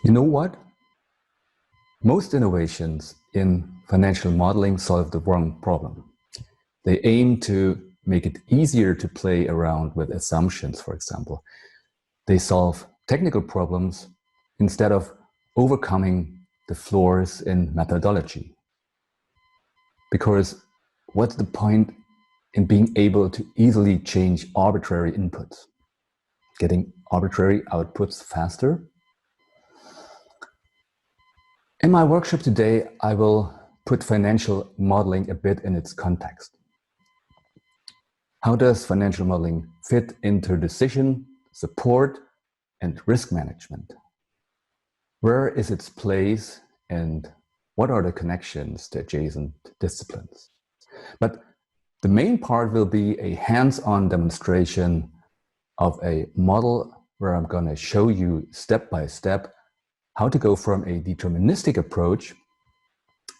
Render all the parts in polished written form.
You know what? Most innovations in financial modeling solve the wrong problem. They aim to make it easier to play around with assumptions, for example. They solve technical problems instead of overcoming the flaws in methodology. Because what's the point in being able to easily change arbitrary inputs? Getting arbitrary outputs faster? In my workshop today, I will put financial modeling a bit in its context. How does financial modeling fit into decision, support, and risk management? Where is its place and what are the connections to adjacent disciplines? But the main part will be a hands-on demonstration of a model where I'm going to show you step by step how to go from a deterministic approach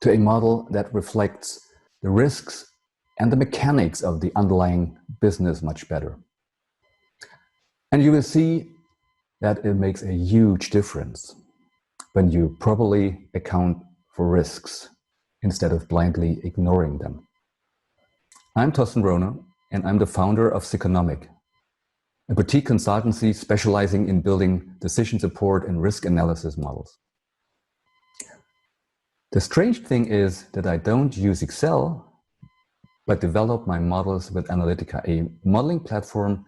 to a model that reflects the risks and the mechanics of the underlying business much better. And you will see that it makes a huge difference when you properly account for risks instead of blindly ignoring them. I'm Torsten Röhner, and I'm the founder of Seconomic, a boutique consultancy specializing in building decision support and risk analysis models. The strange thing is that I don't use Excel, but develop my models with Analytica, a modeling platform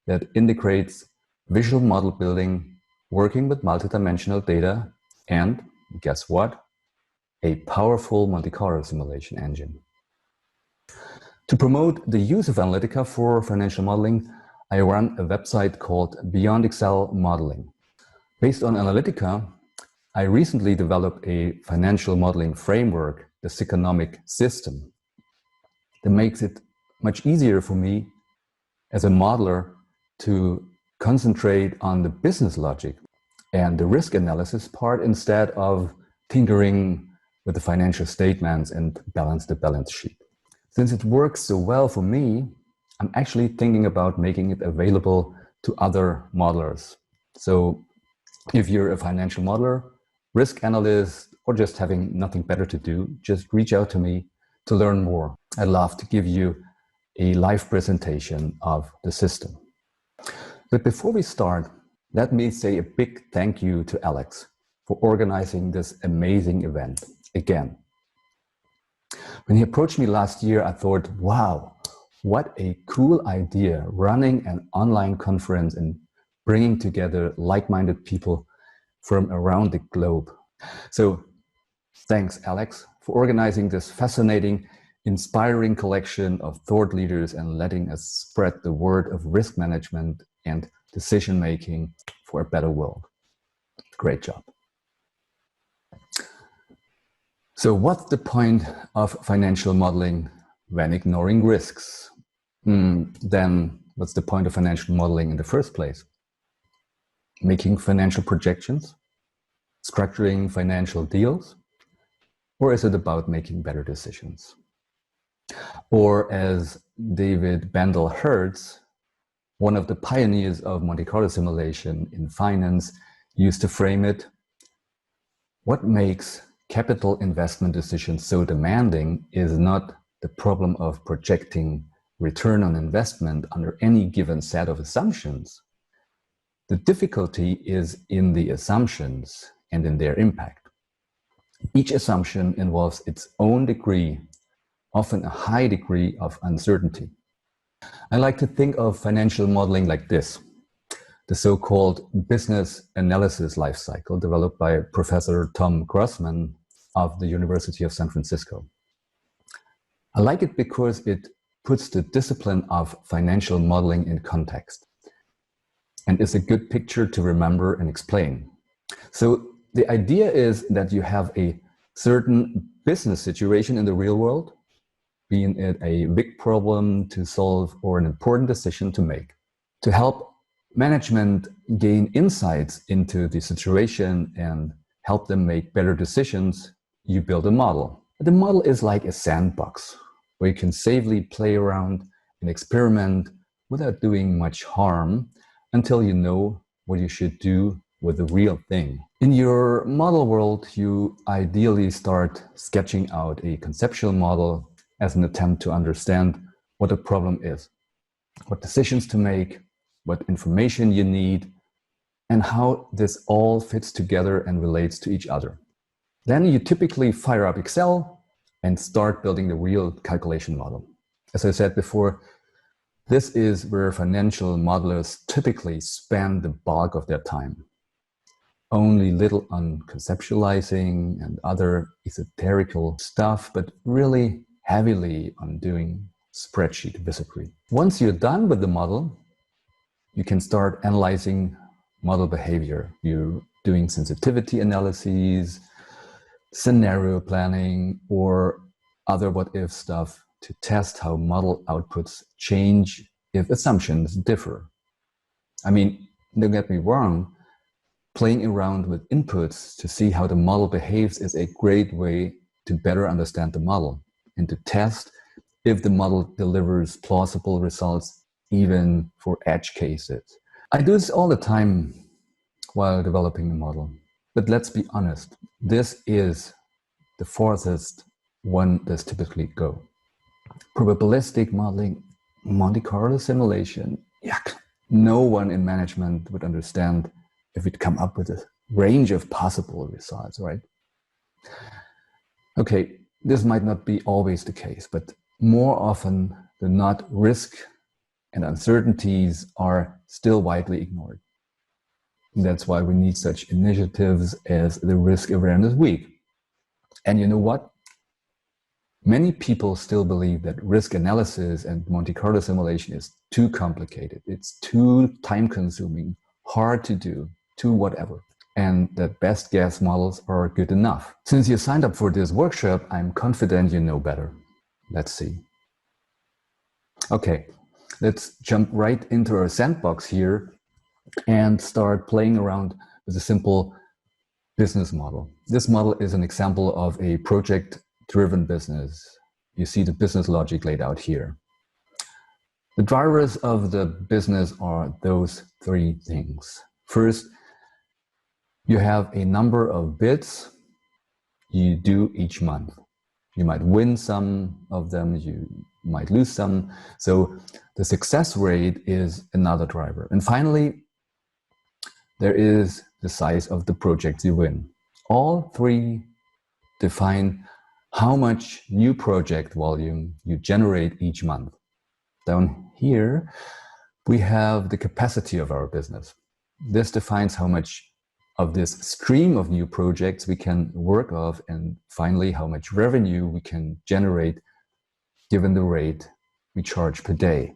that integrates visual model building, working with multidimensional data, and guess what? A powerful monte-carlo simulation engine. To promote the use of Analytica for financial modeling, I run a website called Beyond Excel Modeling. Based on Analytica, I recently developed a financial modeling framework, the Seconomic system, that makes it much easier for me as a modeler to concentrate on the business logic and the risk analysis part instead of tinkering with the financial statements and balance the balance sheet. Since it works so well for me, I'm actually thinking about making it available to other modelers. So if you're a financial modeler, risk analyst, or just having nothing better to do, just reach out to me to learn more. I'd love to give you a live presentation of the system. But before we start, let me say a big thank you to Alex for organizing this amazing event again. When he approached me last year, I thought, wow, what a cool idea, running an online conference and bringing together like-minded people from around the globe. So thanks, Alex, for organizing this fascinating, inspiring collection of thought leaders and letting us spread the word of risk management and decision-making for a better world. Great job. So what's the point of financial modeling when ignoring risks? Then what's the point of financial modeling in the first place? Making financial projections? Structuring financial deals? Or is it about making better decisions? Or as David Bandel-Hertz, one of the pioneers of Monte-Carlo simulation in finance, used to frame it, what makes capital investment decisions so demanding is not the problem of projecting return on investment under any given set of assumptions. The difficulty is in the assumptions and in their impact. Each assumption involves its own degree, often a high degree of uncertainty. I like to think of financial modeling like this: the so-called business analysis lifecycle developed by Professor Tom Grossman of the University of San Francisco. I like it because it puts the discipline of financial modeling in context and is a good picture to remember and explain. So the idea is that you have a certain business situation in the real world, being it a big problem to solve or an important decision to make. To help management gain insights into the situation and help them make better decisions, you build a model. The model is like a sandbox where you can safely play around and experiment without doing much harm until you know what you should do with the real thing. In your model world, you ideally start sketching out a conceptual model as an attempt to understand what a problem is, what decisions to make, what information you need, and how this all fits together and relates to each other. Then you typically fire up Excel and start building the real calculation model. As I said before, this is where financial modelers typically spend the bulk of their time. Only little on conceptualizing and other esoterical stuff, but really heavily on doing spreadsheet wizardry. Once you're done with the model, you can start analyzing model behavior. You're doing sensitivity analyses, scenario planning, or other what-if stuff to test how model outputs change if assumptions differ. I mean, don't get me wrong, playing around with inputs to see how the model behaves is a great way to better understand the model and to test if the model delivers plausible results even for edge cases. I do this all the time while developing a model. But let's be honest, this is the farthest one does typically go. Probabilistic modeling, Monte-Carlo simulation, yuck. No one in management would understand if we'd come up with a range of possible results, right? Okay, this might not be always the case, but more often than not, risk and uncertainties are still widely ignored. And that's why we need such initiatives as the Risk Awareness Week. And you know what? Many people still believe that risk analysis and Monte-Carlo simulation is too complicated. It's too time-consuming, hard to do, too whatever. And that best guess models are good enough. Since you signed up for this workshop, I'm confident you know better. Let's see. Okay, let's jump right into our sandbox here and start playing around with a simple business model. This model is an example of a project-driven business. You see the business logic laid out here. The drivers of the business are those three things. First, you have a number of bids you do each month. You might win some of them, you might lose some. So the success rate is another driver. And finally, there is the size of the projects you win. All three define how much new project volume you generate each month. Down here, we have the capacity of our business. This defines how much of this stream of new projects we can work off, and finally, how much revenue we can generate given the rate we charge per day.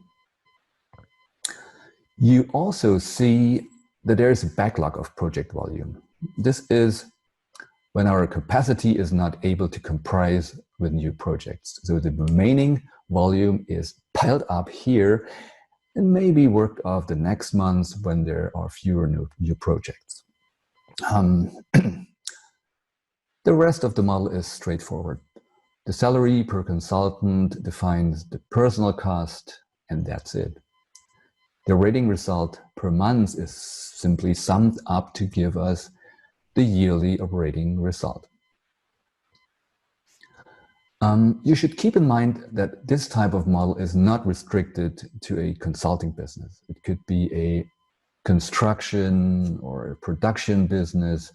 You also see that there is a backlog of project volume. This is when our capacity is not able to comprise with new projects. So the remaining volume is piled up here and maybe worked off the next month when there are fewer new projects. The rest of the model is straightforward. The salary per consultant defines the personal cost, and that's it. The rating result per month is simply summed up to give us the yearly operating result. You should keep in mind that this type of model is not restricted to a consulting business. It could be a construction or a production business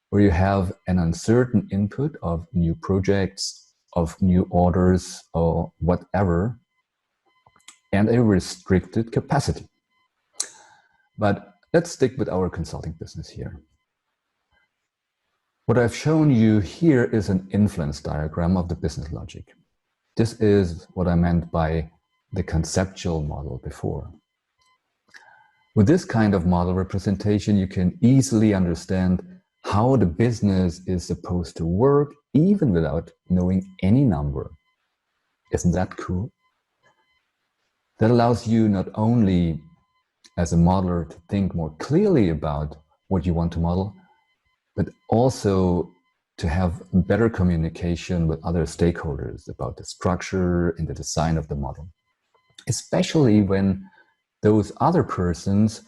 where you have an uncertain input of new projects, of new orders, or whatever, and a restricted capacity. But let's stick with our consulting business here. What I've shown you here is an influence diagram of the business logic. This is what I meant by the conceptual model before. With this kind of model representation, you can easily understand how the business is supposed to work, even without knowing any number. Isn't that cool? That allows you not only as a modeler to think more clearly about what you want to model, but also to have better communication with other stakeholders about the structure and the design of the model. Especially when those other persons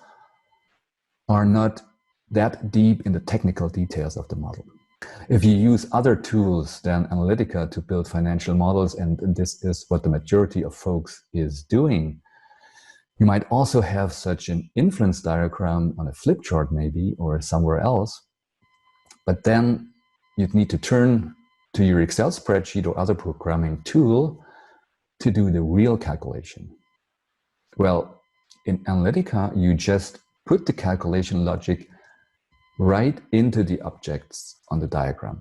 are not that deep in the technical details of the model. If you use other tools than Analytica to build financial models, and this is what the majority of folks is doing, you might also have such an influence diagram on a flip chart maybe, or somewhere else. But then you'd need to turn to your Excel spreadsheet or other programming tool to do the real calculation. Well, in Analytica, you just put the calculation logic right into the objects on the diagram.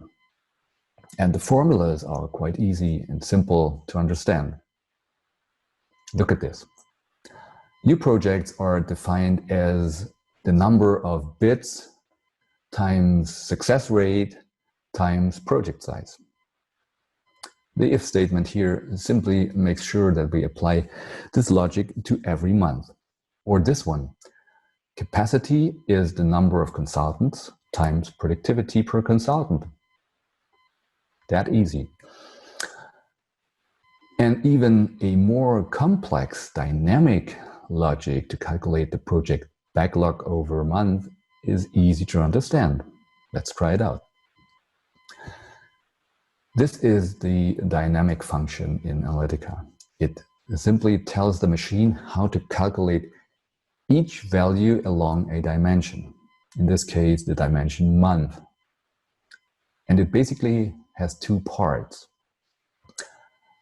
And the formulas are quite easy and simple to understand. Look at this. New projects are defined as the number of bits times success rate times project size. The if statement here simply makes sure that we apply this logic to every month. Or this one. Capacity is the number of consultants times productivity per consultant. That easy. And even a more complex dynamic logic to calculate the project backlog over a month is easy to understand. Let's try it out. This is the dynamic function in Analytica. It simply tells the machine how to calculate each value along a dimension. In this case, the dimension month. And it basically has two parts.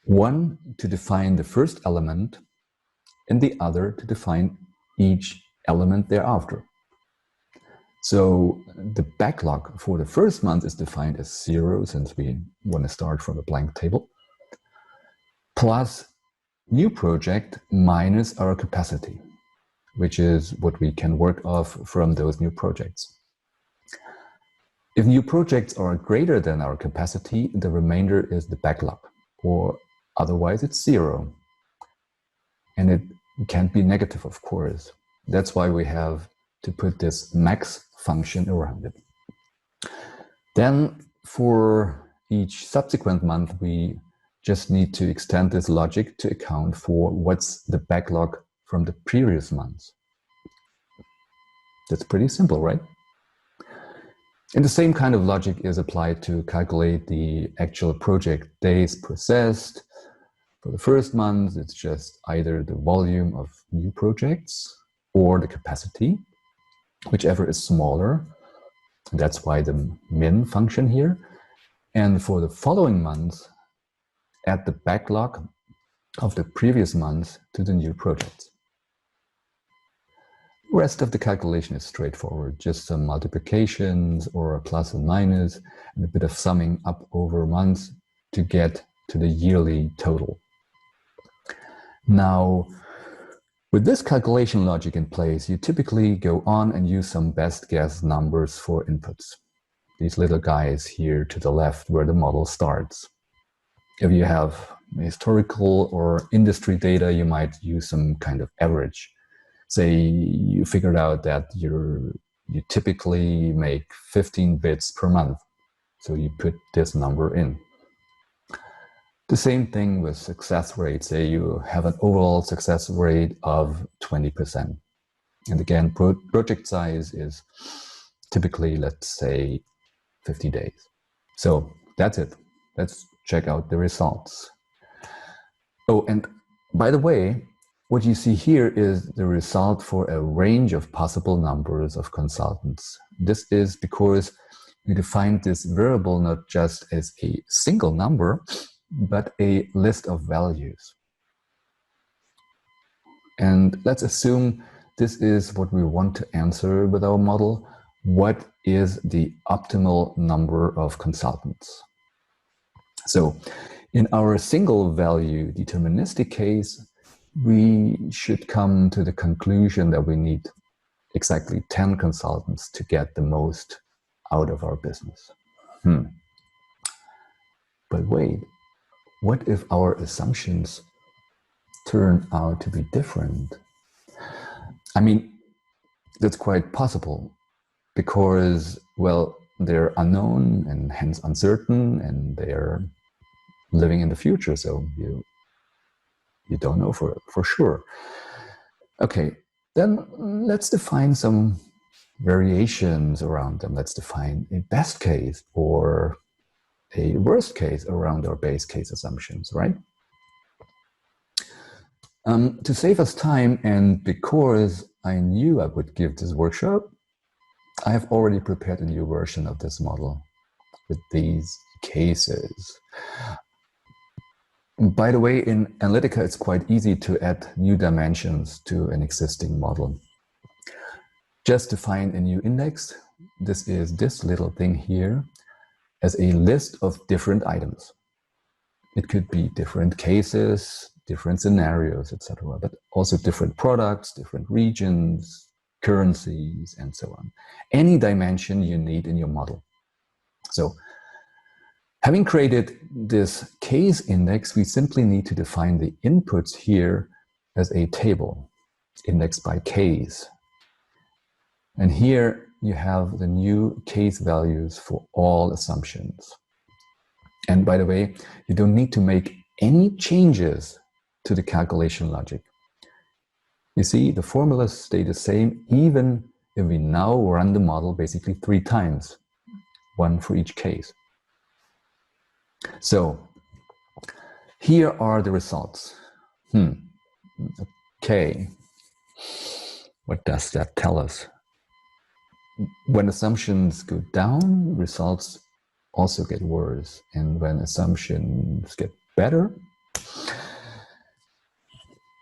One to define the first element, and the other to define each element thereafter. So the backlog for the first month is defined as 0, since we want to start from a blank table, plus new project minus our capacity, which is what we can work off from those new projects. If new projects are greater than our capacity, the remainder is the backlog, or otherwise it's 0. And it can't be negative, of course. That's why we have to put this max function around it. Then for each subsequent month, we just need to extend this logic to account for what's the backlog from the previous months. That's pretty simple, right? And the same kind of logic is applied to calculate the actual project days processed. For the first month, it's just either the volume of new projects or the capacity, whichever is smaller. That's why the min function here. And for the following month, add the backlog of the previous month to the new projects. The rest of the calculation is straightforward, just some multiplications or a plus and minus, and a bit of summing up over months to get to the yearly total. Now, with this calculation logic in place, you typically go on and use some best guess numbers for inputs. These little guys here to the left where the model starts. If you have historical or industry data, you might use some kind of average. Say you figured out that you typically make 15 bits per month. So you put this number in. The same thing with success rate. Say you have an overall success rate of 20%. And again, project size is typically, let's say, 50 days. So that's it. Let's check out the results. Oh, and by the way, what you see here is the result for a range of possible numbers of consultants. This is because we defined this variable not just as a single number, but a list of values. And let's assume this is what we want to answer with our model. What is the optimal number of consultants? So in our single value deterministic case, we should come to the conclusion that we need exactly 10 consultants to get the most out of our business. But wait, what if our assumptions turn out to be different? I mean, that's quite possible because, well, they're unknown and hence uncertain, and they're living in the future, so you don't know for sure. Okay, then let's define some variations around them. Let's define a best case or a worst case around our base case assumptions, right? To save us time, and because I knew I would give this workshop, I have already prepared a new version of this model with these cases. By the way, in Analytica, it's quite easy to add new dimensions to an existing model. Just define a new index. This is this little thing here as a list of different items. It could be different cases, different scenarios, etc., but also different products, different regions, currencies, and so on. Any dimension you need in your model. So, having created this case index, we simply need to define the inputs here as a table, indexed by case. And here you have the new case values for all assumptions. And by the way, you don't need to make any changes to the calculation logic. You see, the formulas stay the same even if we now run the model basically 3 times, one for each case. So here are the results. Okay, what does that tell us? When assumptions go down, results also get worse. And when assumptions get better,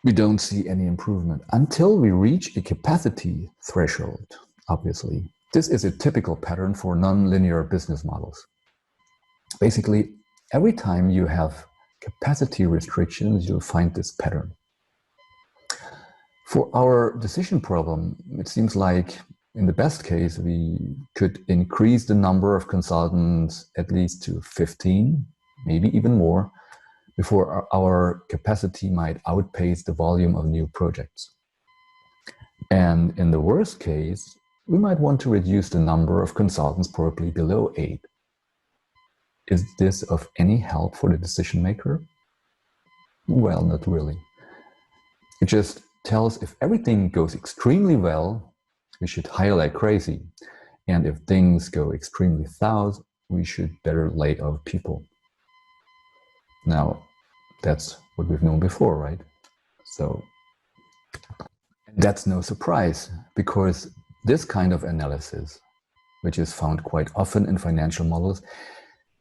we don't see any improvement until we reach a capacity threshold, obviously. This is a typical pattern for nonlinear business models. Basically, every time you have capacity restrictions, you'll find this pattern. For our decision problem, it seems like in the best case, we could increase the number of consultants at least to 15, maybe even more, before our capacity might outpace the volume of new projects. And in the worst case, we might want to reduce the number of consultants probably below 8. Is this of any help for the decision maker? Well, not really. It just tells if everything goes extremely well, we should hire like crazy. And if things go extremely south, we should better lay off people. Now, that's what we've known before, right? So that's no surprise, because this kind of analysis, which is found quite often in financial models,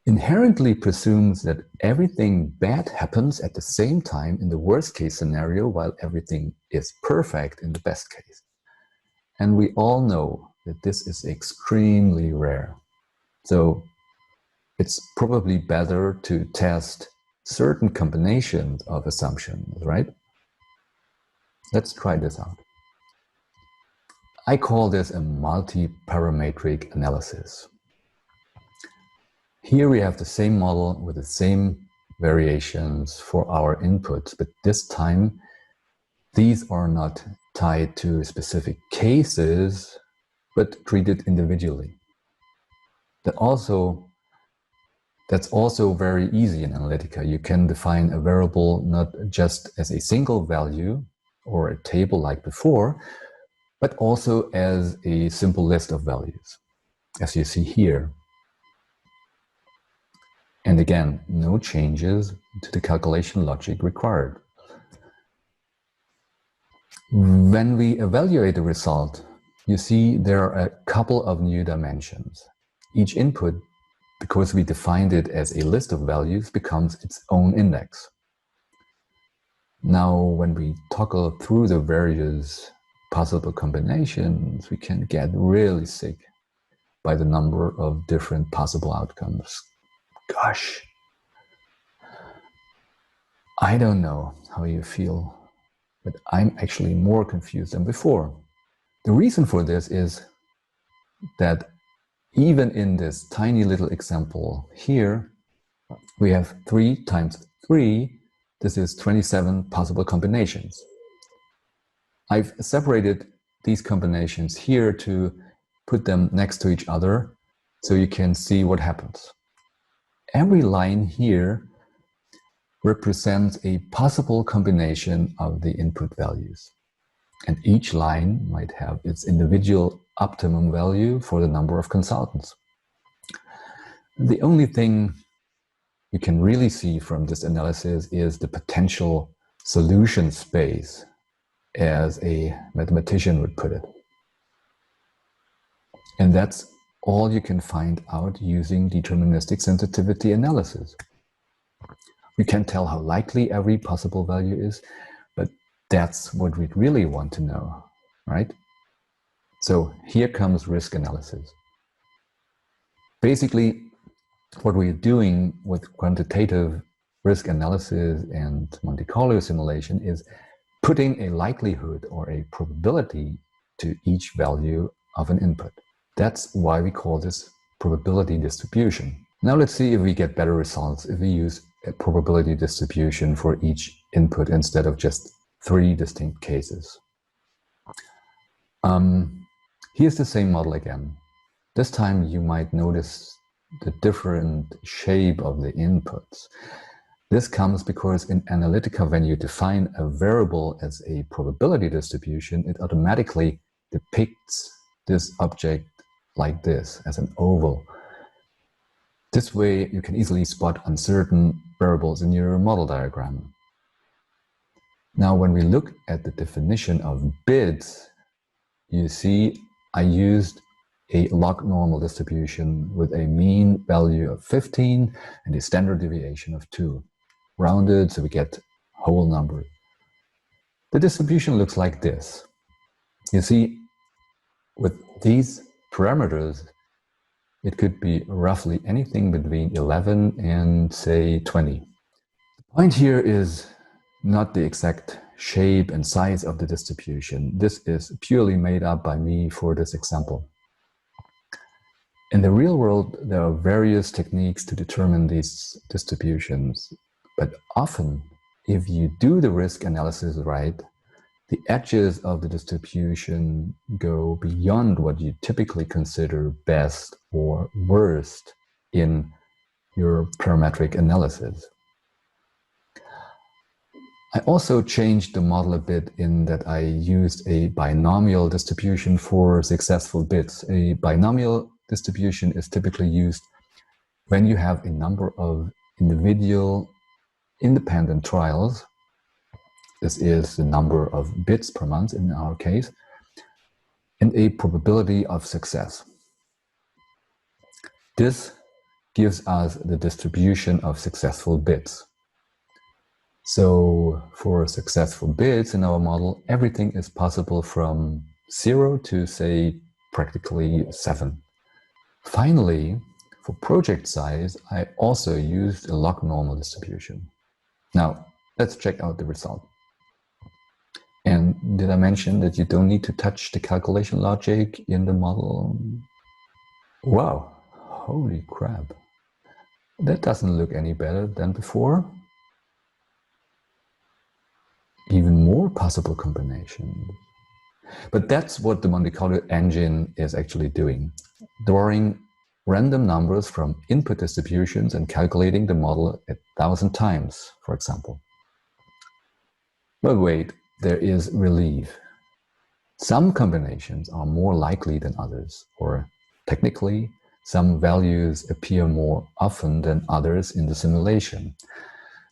inherently presumes that everything bad happens at the same time in the worst case scenario, while everything is perfect in the best case. And we all know that this is extremely rare. So it's probably better to test certain combinations of assumptions, right? Let's try this out. I call this a multi-parametric analysis. Here we have the same model with the same variations for our inputs, but this time these are not tied to specific cases, but treated individually. That's also very easy in Analytica. You can define a variable not just as a single value or a table like before, but also as a simple list of values, as you see here. And again, no changes to the calculation logic required. When we evaluate the result, you see there are a couple of new dimensions. Each input, because we defined it as a list of values, becomes its own index. Now, when we toggle through the various possible combinations, we can get really sick by the number of different possible outcomes. Gosh, I don't know how you feel, but I'm actually more confused than before. The reason for this is that even in this tiny little example here, we have 3 times 3. This is 27 possible combinations. I've separated these combinations here to put them next to each other so you can see what happens. Every line here represents a possible combination of the input values. And each line might have its individual optimum value for the number of consultants. The only thing you can really see from this analysis is the potential solution space, as a mathematician would put it. And that's all you can find out using deterministic sensitivity analysis. We can't tell how likely every possible value is, but that's what we really want to know, right? So here comes risk analysis. Basically, what we're doing with quantitative risk analysis and Monte-Carlo simulation is putting a likelihood or a probability to each value of an input. That's why we call this probability distribution. Now let's see if we get better results if we use a probability distribution for each input instead of just 3 distinct cases. Here's the same model again. This time you might notice the different shape of the inputs. This comes because in Analytica, when you define a variable as a probability distribution, it automatically depicts this object like this, as an oval. This way you can easily spot uncertain variables in your model diagram. Now when we look at the definition of bits, you see I used a log normal distribution with a mean value of 15 and a standard deviation of 2. Rounded so we get whole number. The distribution looks like this. You see, with these parameters, it could be roughly anything between 11 and say 20. The point here is not the exact shape and size of the distribution. This is purely made up by me for this example. In the real world, there are various techniques to determine these distributions, but often, if you do the risk analysis right, the edges of the distribution go beyond what you typically consider best or worst in your parametric analysis. I also changed the model a bit in that I used a binomial distribution for successful bits. A binomial distribution is typically used when you have a number of individual independent trials. This is the number of bits per month in our case, and a probability of success. This gives us the distribution of successful bits. So for successful bits in our model, everything is possible from 0 to say practically 7. Finally, for project size, I also used a log normal distribution. Now, let's check out the result. And did I mention that you don't need to touch the calculation logic in the model? Wow, holy crap. That doesn't look any better than before. Even more possible combinations. But that's what the Monte-Carlo engine is actually doing. Drawing random numbers from input distributions and calculating the model 1,000 times, for example. But wait, there is relief. Some combinations are more likely than others, or technically, some values appear more often than others in the simulation.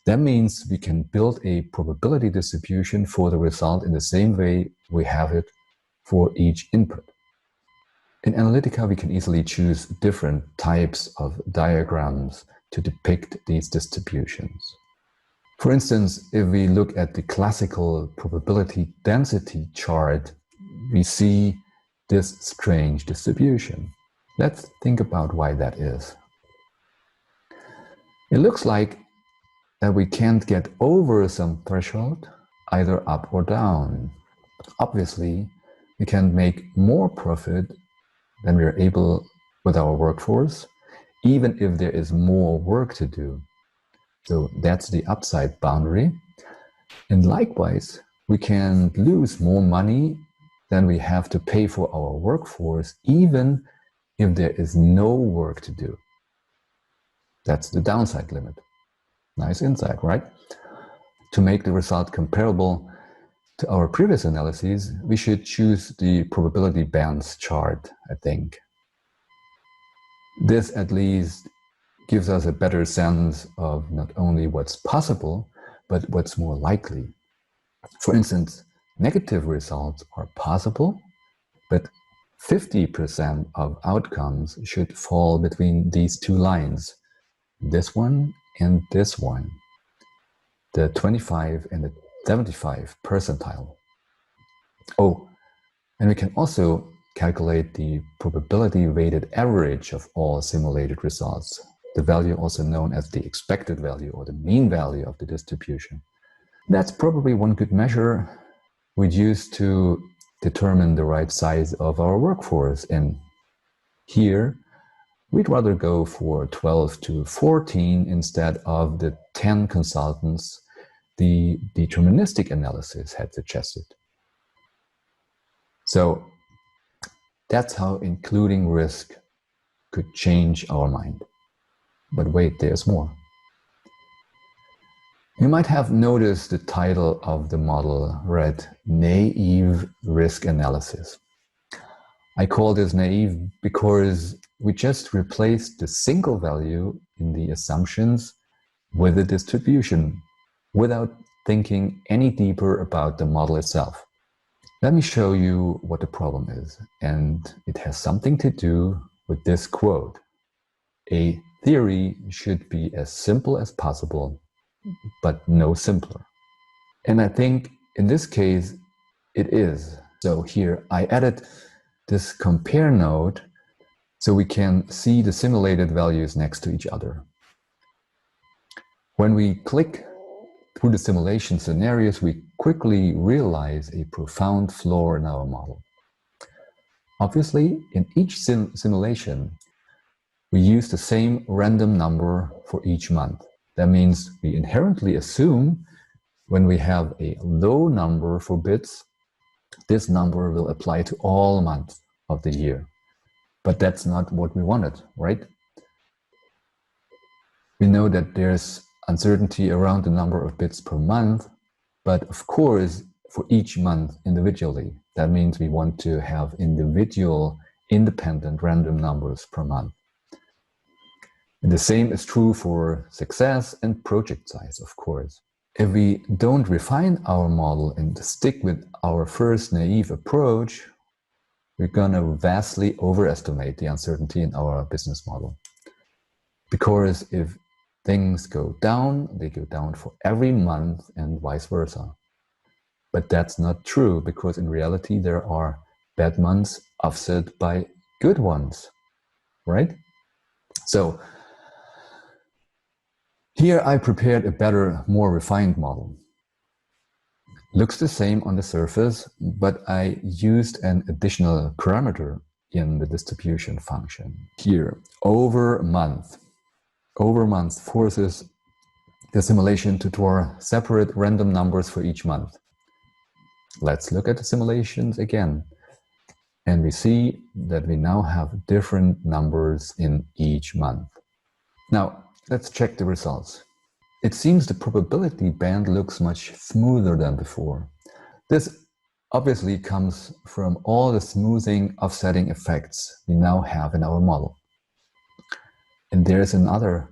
That means we can build a probability distribution for the result in the same way we have it for each input. In Analytica, we can easily choose different types of diagrams to depict these distributions. For instance, if we look at the classical probability density chart, we see this strange distribution. Let's think about why that is. It looks like that we can't get over some threshold, either up or down. Obviously, we can make more profit than we are able with our workforce, even if there is more work to do. So that's the upside boundary. And likewise, we can lose more money than we have to pay for our workforce, even if there is no work to do. That's the downside limit. Nice insight, right? To make the result comparable, to our previous analyses, we should choose the probability bands chart, I think. This at least gives us a better sense of not only what's possible, but what's more likely. For instance, negative results are possible, but 50% of outcomes should fall between these two lines, this one and this one, the 25 and the 75 percentile. Oh, and we can also calculate the probability weighted average of all simulated results, the value also known as the expected value or the mean value of the distribution. That's probably one good measure we'd use to determine the right size of our workforce. And here, we'd rather go for 12 to 14 instead of the 10 consultants the deterministic analysis had suggested. So that's how including risk could change our mind. But wait, there's more. You might have noticed the title of the model read Naive Risk Analysis. I call this naive because we just replaced the single value in the assumptions with a distribution without thinking any deeper about the model itself. Let me show you what the problem is, and it has something to do with this quote. A theory should be as simple as possible, but no simpler. And I think in this case, it is. So here I added this compare node so we can see the simulated values next to each other. When we click through the simulation scenarios, we quickly realize a profound flaw in our model. Obviously, in each simulation, we use the same random number for each month. That means we inherently assume when we have a low number for bits, this number will apply to all months of the year. But that's not what we wanted, right? We know that there's uncertainty around the number of bits per month, but of course, for each month individually. That means we want to have individual, independent random numbers per month. And the same is true for success and project size, of course. If we don't refine our model and stick with our first naive approach, we're gonna vastly overestimate the uncertainty in our business model. Because if things go down, they go down for every month and vice versa. But that's not true, because in reality there are bad months offset by good ones, right? So here I prepared a better, more refined model. Looks the same on the surface, but I used an additional parameter in the distribution function. Here, over month forces the simulation to draw separate random numbers for each month. Let's look at the simulations again. And we see that we now have different numbers in each month. Now, let's check the results. It seems the probability band looks much smoother than before. This obviously comes from all the smoothing, offsetting effects we now have in our model. And there's another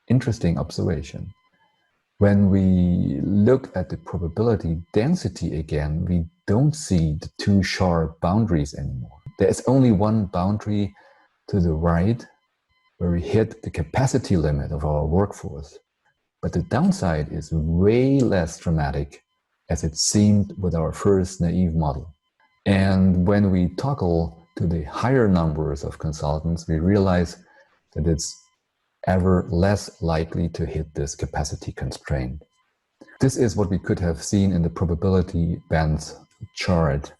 interesting observation. When we look at the probability density again, we don't see the two sharp boundaries anymore. There's only one boundary to the right where we hit the capacity limit of our workforce. But the downside is way less dramatic as it seemed with our first naive model. And when we toggle to the higher numbers of consultants, we realize that it's ever less likely to hit this capacity constraint. This is what we could have seen in the probability bands chart,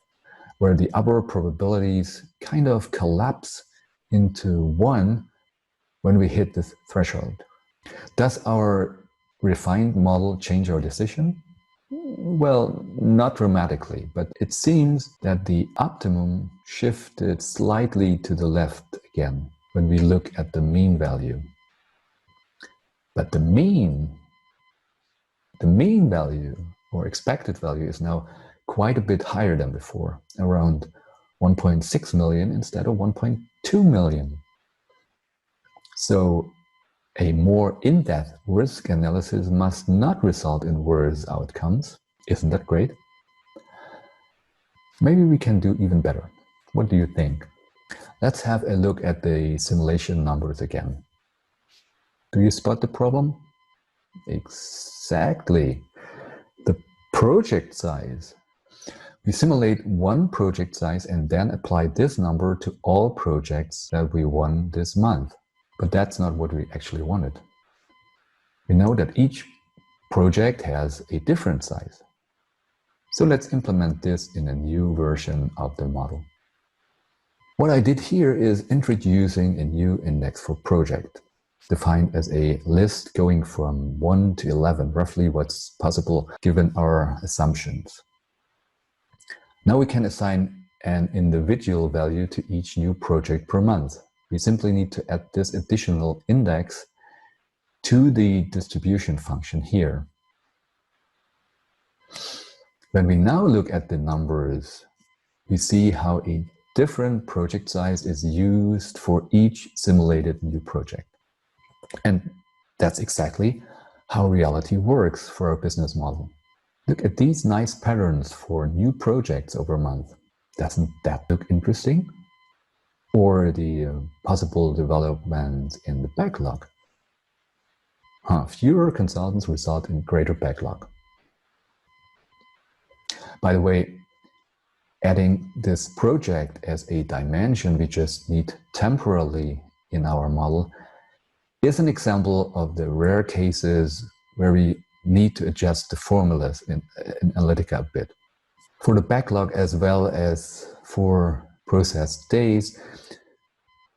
where the upper probabilities kind of collapse into one when we hit this threshold. Does our refined model change our decision? Well, not dramatically, but it seems that the optimum shifted slightly to the left again when we look at the mean value. But the mean value or expected value is now quite a bit higher than before, around 1.6 million instead of 1.2 million. So a more in-depth risk analysis must not result in worse outcomes. Isn't that great? Maybe we can do even better. What do you think? Let's have a look at the simulation numbers again. Do you spot the problem? Exactly. The project size. We simulate one project size and then apply this number to all projects that we won this month. But that's not what we actually wanted. We know that each project has a different size. So let's implement this in a new version of the model. What I did here is introducing a new index for project, defined as a list going from 1 to 11, roughly what's possible given our assumptions. Now we can assign an individual value to each new project per month. We simply need to add this additional index to the distribution function here. When we now look at the numbers, we see how a different project size is used for each simulated new project. And that's exactly how reality works for our business model. Look at these nice patterns for new projects over a month. Doesn't that look interesting? Or the possible development in the backlog. Fewer consultants result in greater backlog. By the way, adding this project as a dimension we just need temporarily in our model is an example of the rare cases where we need to adjust the formulas in Analytica a bit. For the backlog as well as for processed days,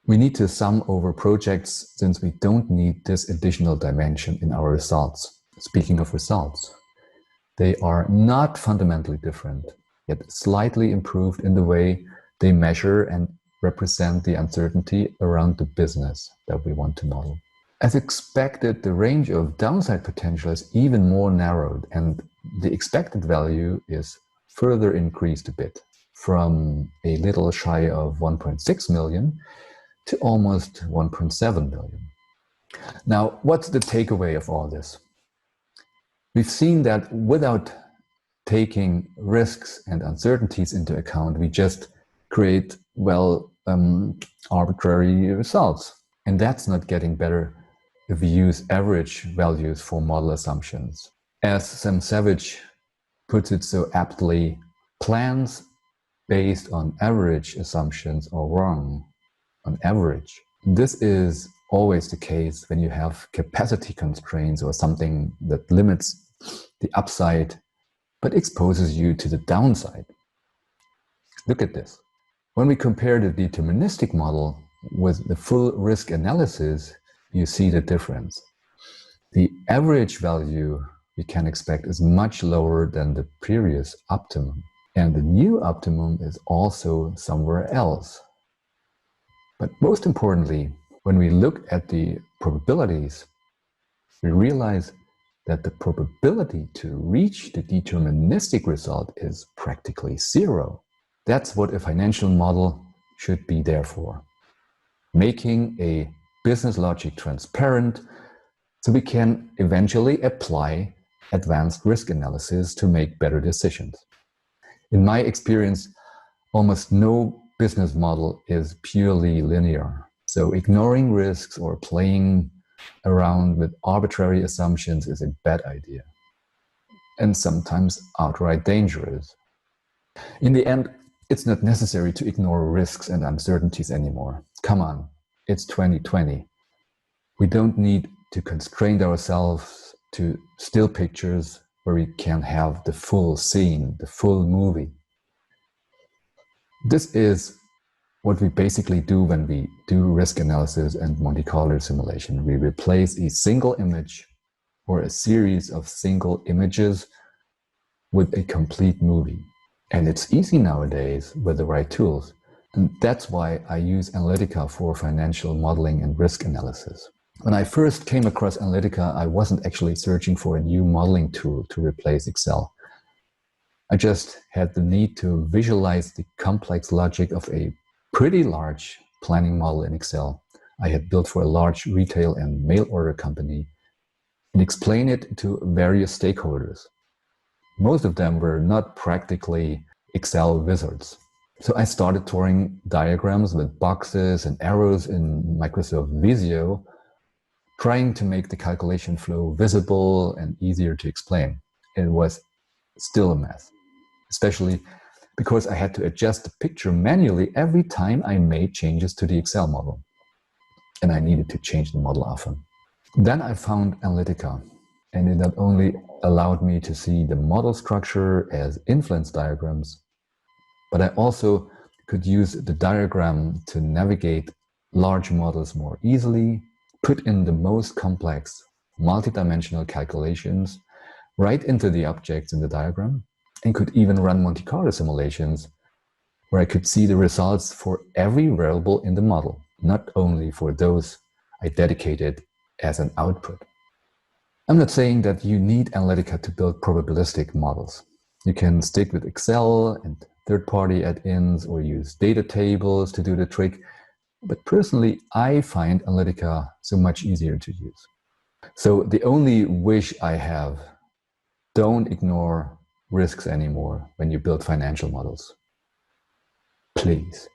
we need to sum over projects since we don't need this additional dimension in our results. Speaking of results, they are not fundamentally different, yet slightly improved in the way they measure and represent the uncertainty around the business that we want to model. As expected, the range of downside potential is even more narrowed, and the expected value is further increased a bit, from a little shy of 1.6 million to almost 1.7 million. Now, what's the takeaway of all this? We've seen that without taking risks and uncertainties into account, we just create, arbitrary results. And that's not getting better if we use average values for model assumptions. As Sam Savage puts it so aptly, plans based on average assumptions are wrong on average. This is always the case when you have capacity constraints or something that limits the upside but exposes you to the downside. Look at this. When we compare the deterministic model with the full risk analysis, you see the difference. The average value we can expect is much lower than the previous optimum, and the new optimum is also somewhere else. But most importantly, when we look at the probabilities, we realize that the probability to reach the deterministic result is practically zero. That's what a financial model should be there for. Making a business logic transparent so we can eventually apply advanced risk analysis to make better decisions. In my experience, almost no business model is purely linear. So ignoring risks or playing around with arbitrary assumptions is a bad idea, and sometimes outright dangerous. In the end, it's not necessary to ignore risks and uncertainties anymore. Come on, it's 2020. We don't need to constrain ourselves to still pictures where we can have the full scene, the full movie. This is what we basically do when we do risk analysis and Monte-Carlo simulation. We replace a single image or a series of single images with a complete movie. And it's easy nowadays with the right tools. And that's why I use Analytica for financial modeling and risk analysis. When I first came across Analytica, I wasn't actually searching for a new modeling tool to replace Excel. I just had the need to visualize the complex logic of a pretty large planning model in Excel I had built for a large retail and mail order company and explain it to various stakeholders. Most of them were not practically Excel wizards. So I started drawing diagrams with boxes and arrows in Microsoft Visio, trying to make the calculation flow visible and easier to explain. It was still a mess, especially because I had to adjust the picture manually every time I made changes to the Excel model. And I needed to change the model often. Then I found Analytica, and it not only allowed me to see the model structure as influence diagrams, but I also could use the diagram to navigate large models more easily, put in the most complex multidimensional calculations right into the objects in the diagram, and could even run Monte-Carlo simulations where I could see the results for every variable in the model, not only for those I dedicated as an output. I'm not saying that you need Analytica to build probabilistic models. You can stick with Excel and third-party add-ins or use data tables to do the trick. But personally, I find Analytica so much easier to use. So the only wish I have, don't ignore risks anymore when you build financial models. Please.